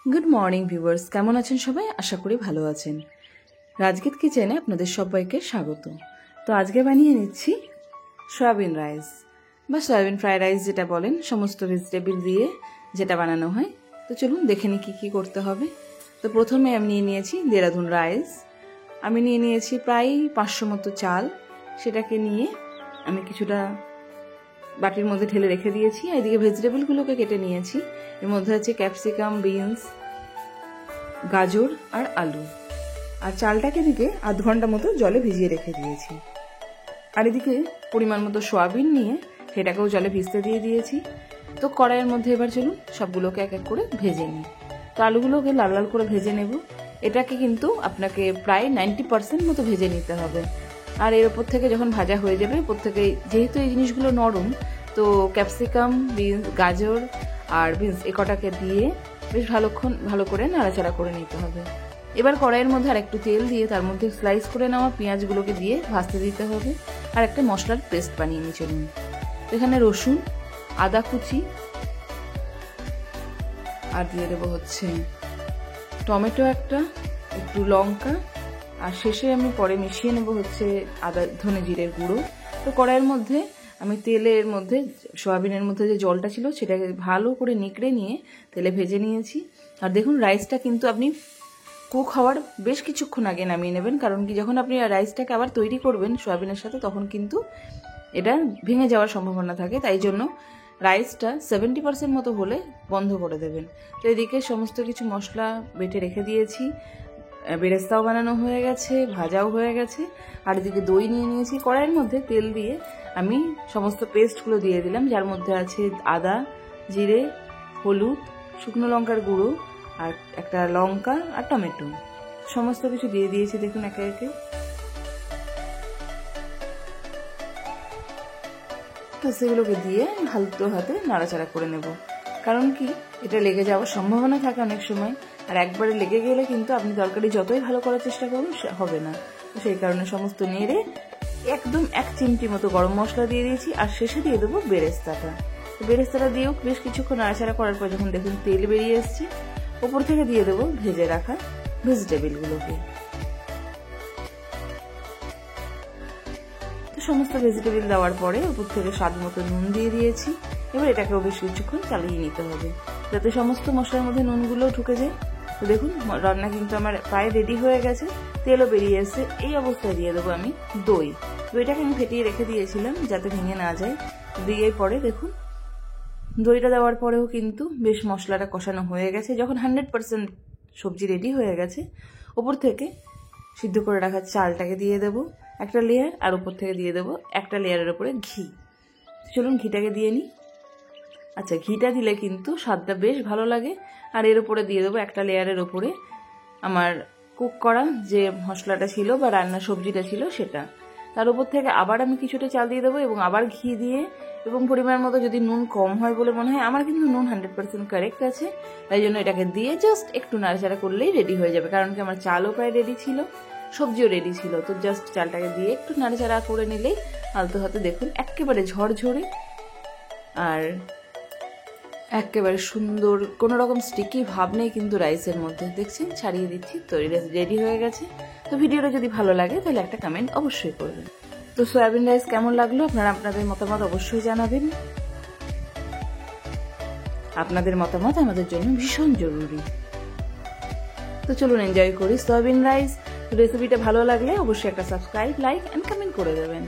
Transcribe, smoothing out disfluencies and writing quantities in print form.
Good morning viewers, কেমন আছেন সবাই? আশা করি ভালো আছেন। রাজগীত কিচেনে আপনাদের সবাইকে স্বাগত। তো আজকে বানিয়ে নিচ্ছি সয়াবিন রাইস বা সয়াবিন ফ্রাইড রাইস যেটা বলেন, সমস্ত ভেজিটেবল দিয়ে যেটা বানানো হয়। তো চলুন দেখে নিই কী কী করতে হবে। তো প্রথমে আমি নিয়ে নিয়েছি দেরাদুন রাইস। আমি নিয়ে নিয়েছি প্রায় 500 মতো চাল। সেটাকে নিয়ে আমি কিছুটা বাটির মধ্যে ঢেলে রেখে দিয়েছি। এদিকে ভেজিটেবলগুলোকে কেটে নিয়েছি। এর মধ্যে আছে ক্যাপসিকাম, বিনস, গাজর আর আলু। আর চালটাকে এদিকে আধ ঘন্টা মতো জলে ভিজিয়ে রেখে দিয়েছি। আর এদিকে পরিমাণ মতো সয়াবিন নিয়ে সেটাকেও জলে ভিজতে দিয়ে দিয়েছি। তো কড়াইয়ের মধ্যে এবার চলুন সবগুলোকে এক এক করে ভেজে নিই। তো আলুগুলোকে লাল লাল করে ভেজে নেব। এটাকে কিন্তু আপনাকে প্রায় 90% মতো ভেজে নিতে হবে। আর এর ওপর থেকে যখন ভাজা হয়ে যাবে, ওপর থেকে যেহেতু এই জিনিসগুলো নরম, তো ক্যাপসিকাম, বিনস, গাজর আর বিনস এ কটাকে দিয়ে বেশ ভালো করে নাড়াচাড়া করে নিতে হবে। এবার কড়াইয়ের মধ্যে আর একটু তেল দিয়ে তার মধ্যে স্লাইস করে নেওয়া পেঁয়াজগুলোকে দিয়ে ভাজতে দিতে হবে। আর একটা মশলার পেস্ট বানিয়ে নিয়ে চলুন। এখানে রসুন, আদা কুচি, আর দিয়ে দেবো হচ্ছে টমেটো একটা, একটু লঙ্কা, আর শেষে আমি পরে মিশিয়ে নেব হচ্ছে আদা ধনে জিরের গুঁড়ো। তো কড়াইয়ের মধ্যে আমি তেলের মধ্যে সয়াবিনের মধ্যে যে জলটা ছিল সেটাকে ভালো করে নিকড়ে নিয়ে তেলে ভেজে নিয়েছি। আর দেখুন রাইসটা কিন্তু আপনি কুক হওয়ার বেশ কিছুক্ষণ আগে নামিয়ে নেবেন, কারণ কি যখন আপনি রাইসটাকে আবার তৈরি করবেন সয়াবিনের সাথে তখন কিন্তু এটা ভেঙে যাওয়ার সম্ভাবনা থাকে। তাই জন্য রাইসটা 70% মতো হলে বন্ধ করে দেবেন। তো এদিকে সমস্ত কিছু মশলা বেটে রেখে দিয়েছি। বেরেস্তাও বানানো হয়ে গেছে, ভাজাও হয়ে গেছে। আর এদিকে দই নিয়ে নিয়েছি। কড়াইয়ের মধ্যে তেল দিয়ে আমি সমস্ত পেস্টগুলো দিয়ে দিলাম, যার মধ্যে আছে আদা, জিরে, হলুদ, শুকনো লঙ্কার গুঁড়ো, আর একটা লঙ্কা আর টমেটো। সমস্ত কিছু দিয়ে দিয়েছি দেখুন একে একে। সেগুলোকে দিয়ে হালকা হাতে নাড়াচাড়া করে নেব, কারণ কি এটা লেগে যাওয়ার সম্ভাবনা থাকে অনেক সময়। আর একবারে লেগে গেলে কিন্তু আপনি তরকারি যতই ভালো করার চেষ্টা করুন হবে না। তো সেই কারণে সমস্ত নেড়ে একদম 1 চিমটি মতো গরম মশলা দিয়ে দিয়েছি। আর শেষে দিয়ে দেবো বেরেস্তাটা। বেরেস্তাটা দিয়েও বেশ কিছুক্ষণ নাড়াচাড়া করার পর যখন দেখুন তেল বেরিয়ে এসছে, ওপর থেকে দিয়ে দেবো ভেজে রাখা ভেজিটেবলগুলোকে। সমস্ত ভেজিটেবল দেওয়ার পরে উপর থেকে স্বাদ মতো নুন দিয়ে দিয়েছি। এবার এটাকেও বেশ কিছুক্ষণ চালিয়ে নিতে হবে যাতে সমস্ত মশলার মধ্যে নুনগুলো ঢুকে যায়। তো দেখুন রান্না কিন্তু আমার প্রায় রেডি হয়ে গেছে, তেলও বেরিয়ে এসে। এই অবস্থায় দিয়ে দেবো আমি দইটাকে আমি ফেটিয়ে রেখে দিয়েছিলাম যাতে ভেঙে না যায়। দিয়ে পরে দেখুন দইটা দেওয়ার পরেও কিন্তু বেশ মশলাটা কষানো হয়ে গেছে। যখন 100% সবজি রেডি হয়ে গেছে, ওপর থেকে সিদ্ধ করে রাখা চালটাকে দিয়ে দেবো একটা লেয়ার, আর উপর থেকে দিয়ে দেবো একটা লেয়ারের উপরে ঘি। চলুন ঘিটাকে দিয়ে নিই। আচ্ছা, ঘিটা দিলে কিন্তু স্বাদটা বেশ ভালো লাগে। আর এর উপরে দিয়ে দেবো একটা লেয়ারের উপরে আমার কুক করা যে মশলাটা ছিল বা রান্না সবজিটা ছিল সেটা। তার উপর থেকে আবার আমি কিছুটা চাল দিয়ে দেবো এবং আবার ঘি দিয়ে, এবং পরিমাণ মতো যদি নুন কম হয় বলে মনে হয়, আমার কিন্তু নুন 100% কারেক্ট আছে, তাই জন্য এটাকে দিয়ে জাস্ট একটু নাড়াচাড়া করলেই রেডি হয়ে যাবে। কারণ কি আমার চালও প্রায় রেডি ছিল, সবজিও রেডি ছিল। তো জাস্ট চালটাকে দিয়ে একটু নাড়াচাড়া করে নিলেই আলতো হাতে দেখুন একেবারে ঝরঝরে আর একেবারে সুন্দর, কোনো রকম স্টিকি ভাব নেই কিন্তু রাইসের মধ্যে। দেখছেন ছাড়িয়ে দিচ্ছি, তো রেডি হয়ে গেছে। তো ভিডিওটা যদি ভালো লাগে তাহলে একটা কমেন্ট অবশ্যই করবেন। তো সয়াবিন রাইস কেমন লাগলো আপনারা আপনাদের মতামত অবশ্যই জানাবেন। আপনাদের মতামত আমাদের জন্য ভীষণ জরুরি। তো চলুন এনজয় করি সয়াবিন রাইস। রেসিপিটা ভালো লাগলে অবশ্যই একটা সাবস্ক্রাইব, লাইক এন্ড কমেন্ট করে দেবেন।